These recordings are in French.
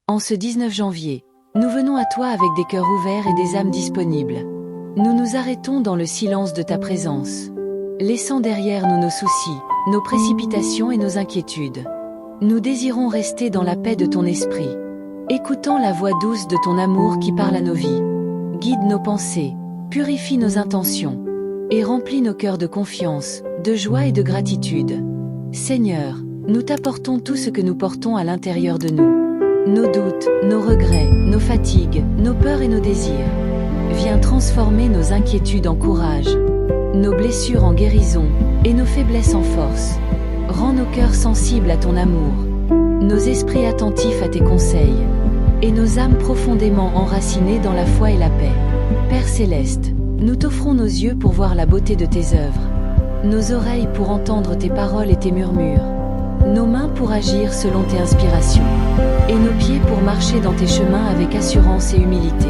En ce 19 janvier, nous venons à toi avec des cœurs ouverts et des âmes disponibles. Nous nous arrêtons dans le silence de ta présence, laissant derrière nous nos soucis, nos précipitations et nos inquiétudes. Nous désirons rester dans la paix de ton esprit, écoutant la voix douce de ton amour qui parle à nos vies. Guide nos pensées, purifie nos intentions, et remplis nos cœurs de confiance, de joie et de gratitude. Seigneur, nous t'apportons tout ce que nous portons à l'intérieur de nous. Nos doutes, nos regrets, nos fatigues, nos peurs et nos désirs. Viens transformer nos inquiétudes en courage, nos blessures en guérison, et nos faiblesses en force. Rends nos cœurs sensibles à ton amour, nos esprits attentifs à tes conseils, et nos âmes profondément enracinées dans la foi et la paix. Père céleste, nous t'offrons nos yeux pour voir la beauté de tes œuvres, nos oreilles pour entendre tes paroles et tes murmures, nos mains pour agir selon tes inspirations, et nos pieds pour marcher dans tes chemins avec assurance et humilité.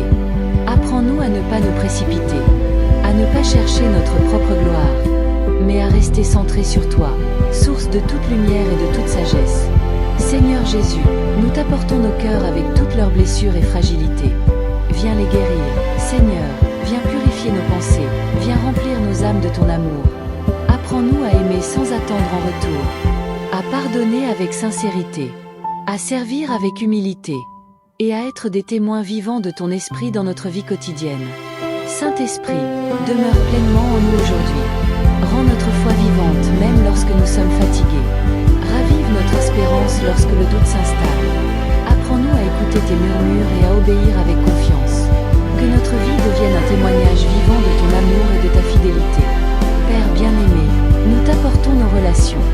Apprends-nous à ne pas nous précipiter, à ne pas chercher notre propre gloire, mais à rester centrés sur toi, source de toute lumière et de toute sagesse. Seigneur Jésus, nous t'apportons nos cœurs avec toutes leurs blessures et fragilités. Viens les guérir, Seigneur, viens purifier nos pensées, viens remplir nos âmes de ton amour. Apprends-nous à aimer sans attendre en retour, à pardonner avec sincérité, à servir avec humilité, et à être des témoins vivants de ton esprit dans notre vie quotidienne. Saint-Esprit, demeure pleinement en nous aujourd'hui. Rends notre foi vivante même lorsque nous sommes fatigués. Ravive notre espérance lorsque le doute s'installe. Apprends-nous à écouter tes murmures et à obéir avec confiance. Que notre vie devienne un témoignage vivant de ton amour et de ta fidélité. Père bien-aimé, nous t'apportons nos relations,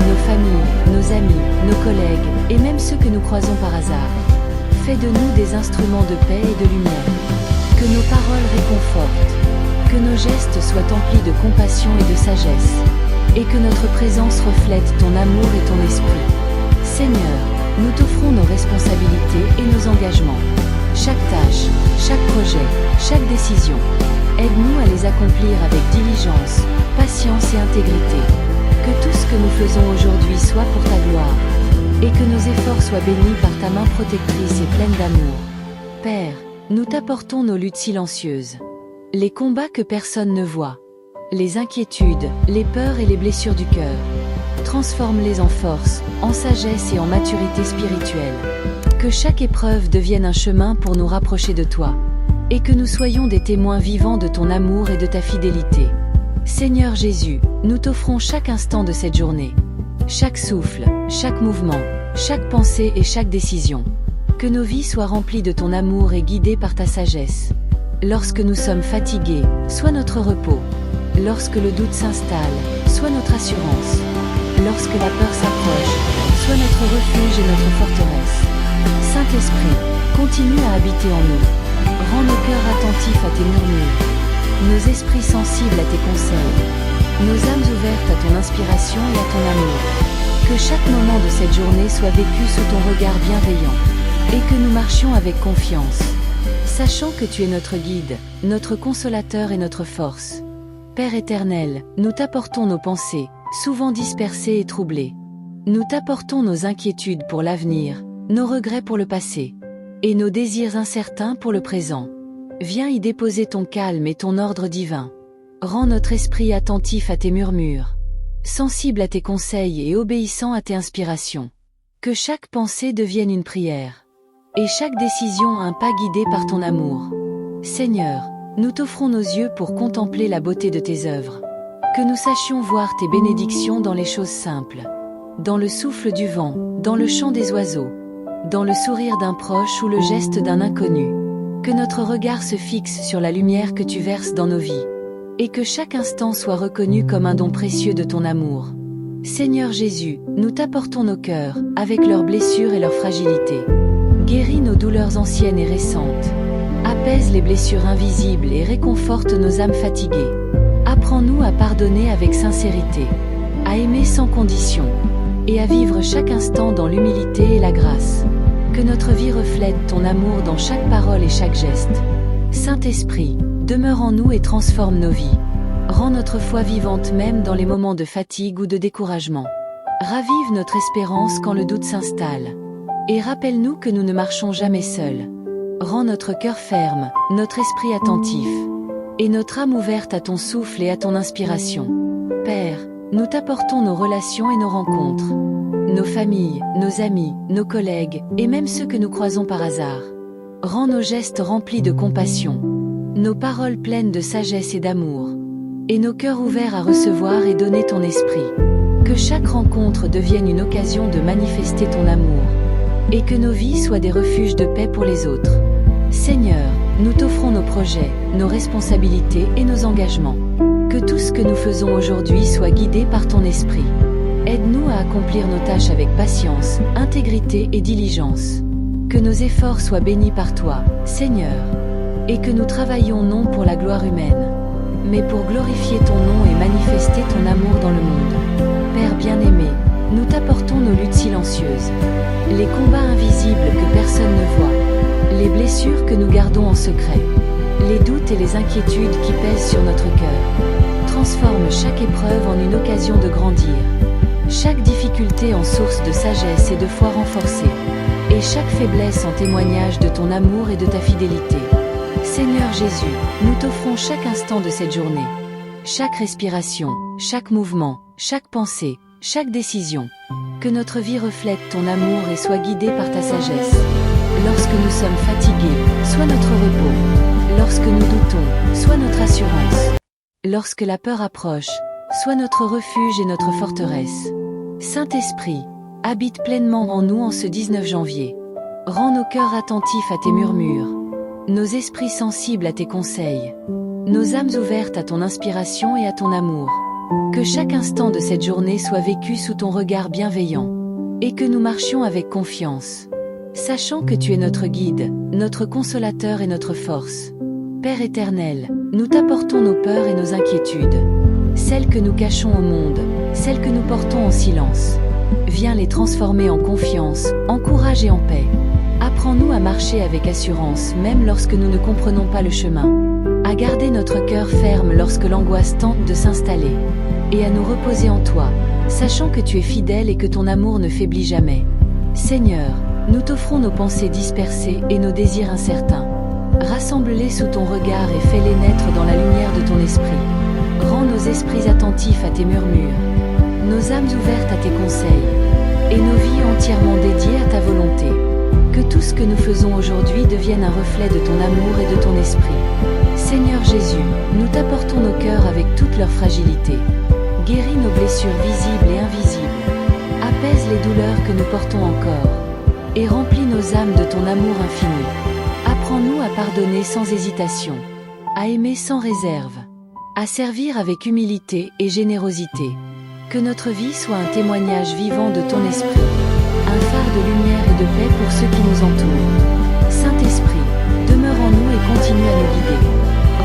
nos familles, nos amis, nos collègues, et même ceux que nous croisons par hasard. Fais de nous des instruments de paix et de lumière. Que nos paroles réconfortent, que nos gestes soient emplis de compassion et de sagesse, et que notre présence reflète ton amour et ton esprit. Seigneur, nous t'offrons nos responsabilités et nos engagements. Chaque tâche, chaque projet, chaque décision. Aide-nous à les accomplir avec diligence, patience et intégrité. Que tout ce que nous faisons aujourd'hui soit pour ta gloire, et que nos efforts soient bénis par ta main protectrice et pleine d'amour. Père, nous t'apportons nos luttes silencieuses, les combats que personne ne voit, les inquiétudes, les peurs et les blessures du cœur. Transforme-les en force, en sagesse et en maturité spirituelle. Que chaque épreuve devienne un chemin pour nous rapprocher de toi, et que nous soyons des témoins vivants de ton amour et de ta fidélité. Seigneur Jésus, nous t'offrons chaque instant de cette journée, chaque souffle, chaque mouvement, chaque pensée et chaque décision. Que nos vies soient remplies de ton amour et guidées par ta sagesse. Lorsque nous sommes fatigués, sois notre repos. Lorsque le doute s'installe, sois notre assurance. Lorsque la peur s'approche, sois notre refuge et notre forteresse. Saint-Esprit, continue à habiter en nous. Rends nos cœurs attentifs à tes murmures, nos esprits sensibles à tes conseils, nos âmes ouvertes à ton inspiration et à ton amour. Que chaque moment de cette journée soit vécu sous ton regard bienveillant, et que nous marchions avec confiance, sachant que tu es notre guide, notre consolateur et notre force. Père éternel, nous t'apportons nos pensées, souvent dispersées et troublées. Nous t'apportons nos inquiétudes pour l'avenir, nos regrets pour le passé, et nos désirs incertains pour le présent. Viens y déposer ton calme et ton ordre divin. Rends notre esprit attentif à tes murmures, sensible à tes conseils et obéissant à tes inspirations. Que chaque pensée devienne une prière, et chaque décision un pas guidé par ton amour. Seigneur, nous t'offrons nos yeux pour contempler la beauté de tes œuvres. Que nous sachions voir tes bénédictions dans les choses simples, dans le souffle du vent, dans le chant des oiseaux, dans le sourire d'un proche ou le geste d'un inconnu. Que notre regard se fixe sur la lumière que tu verses dans nos vies, et que chaque instant soit reconnu comme un don précieux de ton amour. Seigneur Jésus, nous t'apportons nos cœurs, avec leurs blessures et leurs fragilités. Guéris nos douleurs anciennes et récentes. Apaise les blessures invisibles et réconforte nos âmes fatiguées. Apprends-nous à pardonner avec sincérité, à aimer sans condition, et à vivre chaque instant dans l'humilité et la grâce. Que notre vie reflète ton amour dans chaque parole et chaque geste. Saint-Esprit, demeure en nous et transforme nos vies. Rends notre foi vivante même dans les moments de fatigue ou de découragement. Ravive notre espérance quand le doute s'installe. Et rappelle-nous que nous ne marchons jamais seuls. Rends notre cœur ferme, notre esprit attentif, et notre âme ouverte à ton souffle et à ton inspiration. Père, nous t'apportons nos relations et nos rencontres, nos familles, nos amis, nos collègues, et même ceux que nous croisons par hasard. Rends nos gestes remplis de compassion, nos paroles pleines de sagesse et d'amour, et nos cœurs ouverts à recevoir et donner ton esprit. Que chaque rencontre devienne une occasion de manifester ton amour, et que nos vies soient des refuges de paix pour les autres. Seigneur, nous t'offrons nos projets, nos responsabilités et nos engagements. Que tout ce que nous faisons aujourd'hui soit guidé par ton esprit. Aide-nous à accomplir nos tâches avec patience, intégrité et diligence. Que nos efforts soient bénis par toi, Seigneur, et que nous travaillions non pour la gloire humaine, mais pour glorifier ton nom et manifester ton amour dans le monde. Père bien-aimé, nous t'apportons nos luttes silencieuses, les combats invisibles que personne ne voit, les blessures que nous gardons en secret, les doutes et les inquiétudes qui pèsent sur notre cœur. Transforme chaque épreuve en une occasion de grandir, chaque difficulté en source de sagesse et de foi renforcée, et chaque faiblesse en témoignage de ton amour et de ta fidélité. Seigneur Jésus, nous t'offrons chaque instant de cette journée, chaque respiration, chaque mouvement, chaque pensée, chaque décision. Que notre vie reflète ton amour et soit guidée par ta sagesse. Lorsque nous sommes fatigués, sois notre repos. Lorsque nous doutons, sois notre assurance. Lorsque la peur approche, sois notre refuge et notre forteresse. Saint-Esprit, habite pleinement en nous en ce 19 janvier. Rends nos cœurs attentifs à tes murmures, nos esprits sensibles à tes conseils, nos âmes ouvertes à ton inspiration et à ton amour. Que chaque instant de cette journée soit vécu sous ton regard bienveillant, et que nous marchions avec confiance, sachant que tu es notre guide, notre consolateur et notre force. Père éternel, nous t'apportons nos peurs et nos inquiétudes, celles que nous cachons au monde, celles que nous portons en silence. Viens les transformer en confiance, en courage et en paix. Apprends-nous à marcher avec assurance même lorsque nous ne comprenons pas le chemin, à garder notre cœur ferme lorsque l'angoisse tente de s'installer, et à nous reposer en toi, sachant que tu es fidèle et que ton amour ne faiblit jamais. Seigneur, nous t'offrons nos pensées dispersées et nos désirs incertains. Rassemble-les sous ton regard et fais-les naître dans la lumière de ton esprit. Rends nos esprits attentifs à tes murmures, nos âmes ouvertes à tes conseils, et nos vies entièrement dédiées à ta volonté. Que tout ce que nous faisons aujourd'hui devienne un reflet de ton amour et de ton esprit. Seigneur Jésus, nous t'apportons nos cœurs avec toute leur fragilité. Guéris nos blessures visibles et invisibles. Apaise les douleurs que nous portons encore. Et remplis nos âmes de ton amour infini. Apprends-nous à pardonner sans hésitation, à aimer sans réserve, à servir avec humilité et générosité. Que notre vie soit un témoignage vivant de ton esprit, un phare de lumière et de paix pour ceux qui nous entourent. Saint-Esprit, demeure en nous et continue à nous guider.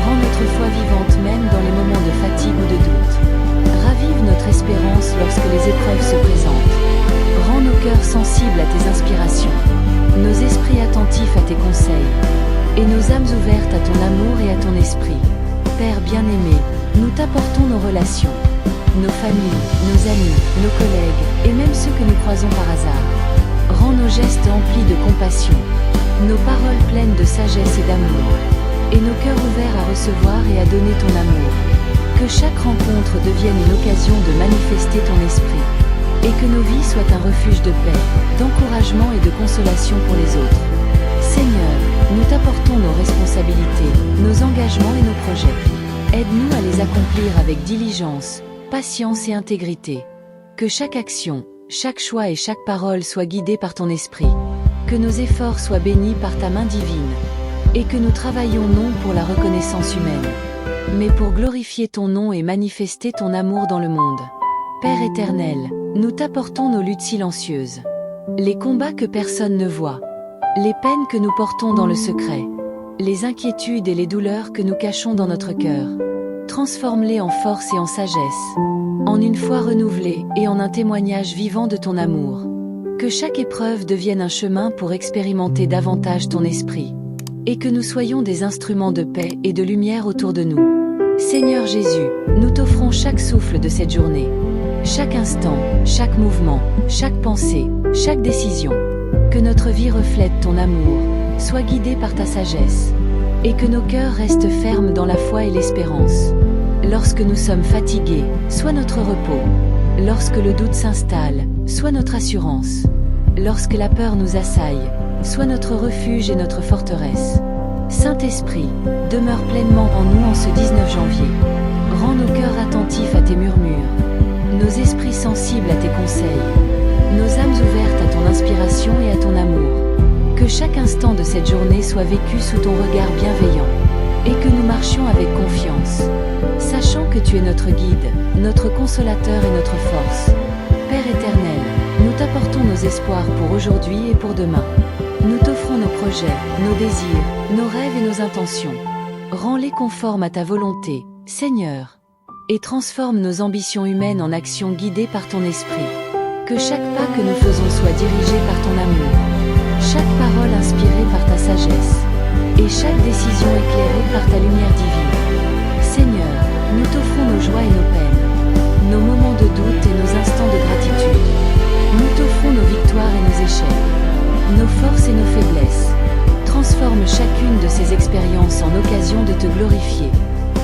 Rends notre foi vivante même dans les moments de fatigue ou de doute. Ravive notre espérance lorsque les épreuves se présentent. Rends nos cœurs sensibles à tes inspirations, nos esprits attentifs à tes conseils, et nos âmes ouvertes à ton amour et à ton esprit. Père bien-aimé, nous t'apportons nos relations, nos familles, nos amis, nos collègues, et même ceux que nous croisons par hasard. Rends nos gestes emplis de compassion, nos paroles pleines de sagesse et d'amour, et nos cœurs ouverts à recevoir et à donner ton amour. Que chaque rencontre devienne une occasion de manifester ton esprit, et que nos vies soient un refuge de paix, d'encouragement et de consolation pour les autres. Seigneur, nous t'apportons nos responsabilités, nos engagements et nos projets. Aide-nous à les accomplir avec diligence, patience et intégrité. Que chaque action, chaque choix et chaque parole soient guidés par ton esprit. Que nos efforts soient bénis par ta main divine. Et que nous travaillions non pour la reconnaissance humaine, mais pour glorifier ton nom et manifester ton amour dans le monde. Père éternel, nous t'apportons nos luttes silencieuses, les combats que personne ne voit, les peines que nous portons dans le secret, les inquiétudes et les douleurs que nous cachons dans notre cœur. Transforme-les en force et en sagesse, en une foi renouvelée et en un témoignage vivant de ton amour. Que chaque épreuve devienne un chemin pour expérimenter davantage ton esprit, et que nous soyons des instruments de paix et de lumière autour de nous. Seigneur Jésus, nous t'offrons chaque souffle de cette journée, chaque instant, chaque mouvement, chaque pensée, chaque décision. Que notre vie reflète ton amour, soit guidée par ta sagesse, et que nos cœurs restent fermes dans la foi et l'espérance. Lorsque nous sommes fatigués, sois notre repos. Lorsque le doute s'installe, sois notre assurance. Lorsque la peur nous assaille, sois notre refuge et notre forteresse. Saint-Esprit, demeure pleinement en nous en ce 19 janvier. Rends nos cœurs attentifs à tes murmures, nos esprits sensibles à tes conseils, nos âmes ouvertes à ton inspiration et à ton amour. Que chaque instant de cette journée soit vécu sous ton regard bienveillant, et que nous marchions avec confiance, sachant que tu es notre guide, notre consolateur et notre force. Père éternel, nous t'apportons nos espoirs pour aujourd'hui et pour demain. Nous t'offrons nos projets, nos désirs, nos rêves et nos intentions. Rends-les conformes à ta volonté, Seigneur, et transforme nos ambitions humaines en actions guidées par ton esprit. Que chaque pas que nous faisons soit dirigé par ton amour, chaque parole inspirée par ta sagesse, et chaque décision éclairée par ta lumière divine. Seigneur, nous t'offrons nos joies et nos peines, nos moments de doute et nos instants de gratitude. Nous t'offrons nos victoires et nos échecs, nos forces et nos faiblesses. Transforme chacune de ces expériences en occasion de te glorifier,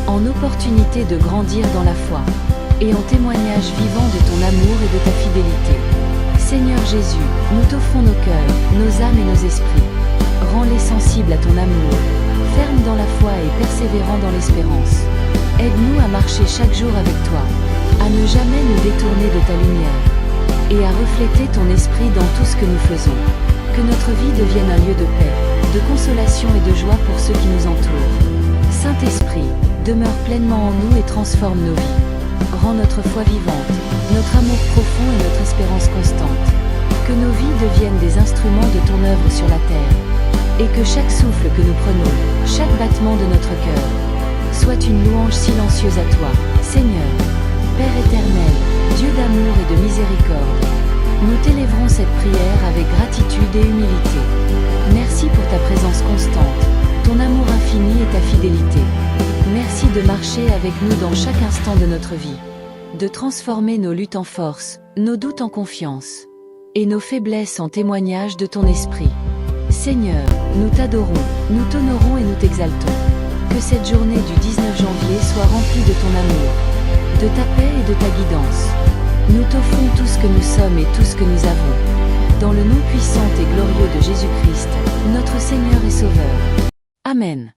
en opportunité de grandir dans la foi, et en témoignage vivant de ton amour et de ta fidélité. Seigneur Jésus, nous t'offrons nos cœurs, nos âmes et nos esprits. Rends-les sensibles à ton amour, fermes dans la foi et persévérants dans l'espérance. Aide-nous à marcher chaque jour avec toi, à ne jamais nous détourner de ta lumière, et à refléter ton esprit dans tout ce que nous faisons. Que notre vie devienne un lieu de paix, de consolation et de joie pour ceux qui nous entourent. Saint-Esprit, demeure pleinement en nous et transforme nos vies. Rends notre foi vivante, notre amour profond et notre espérance constante. Que nos vies deviennent des instruments de ton œuvre sur la terre, et que chaque souffle que nous prenons, chaque battement de notre cœur, soit une louange silencieuse à toi, Seigneur. Père éternel, Dieu d'amour et de miséricorde, nous t'élèverons cette prière avec gratitude et humilité. Merci pour ta présence constante, ton amour infini et ta fidélité. Merci de marcher avec nous dans chaque instant de notre vie, de transformer nos luttes en force, nos doutes en confiance, et nos faiblesses en témoignage de ton esprit. Seigneur, nous t'adorons, nous t'honorons et nous t'exaltons. Que cette journée du 19 janvier soit remplie de ton amour, de ta paix et de ta guidance. Nous t'offrons tout ce que nous sommes et tout ce que nous avons. Dans le nom puissant et glorieux de Jésus-Christ, notre Seigneur et Sauveur. Amen.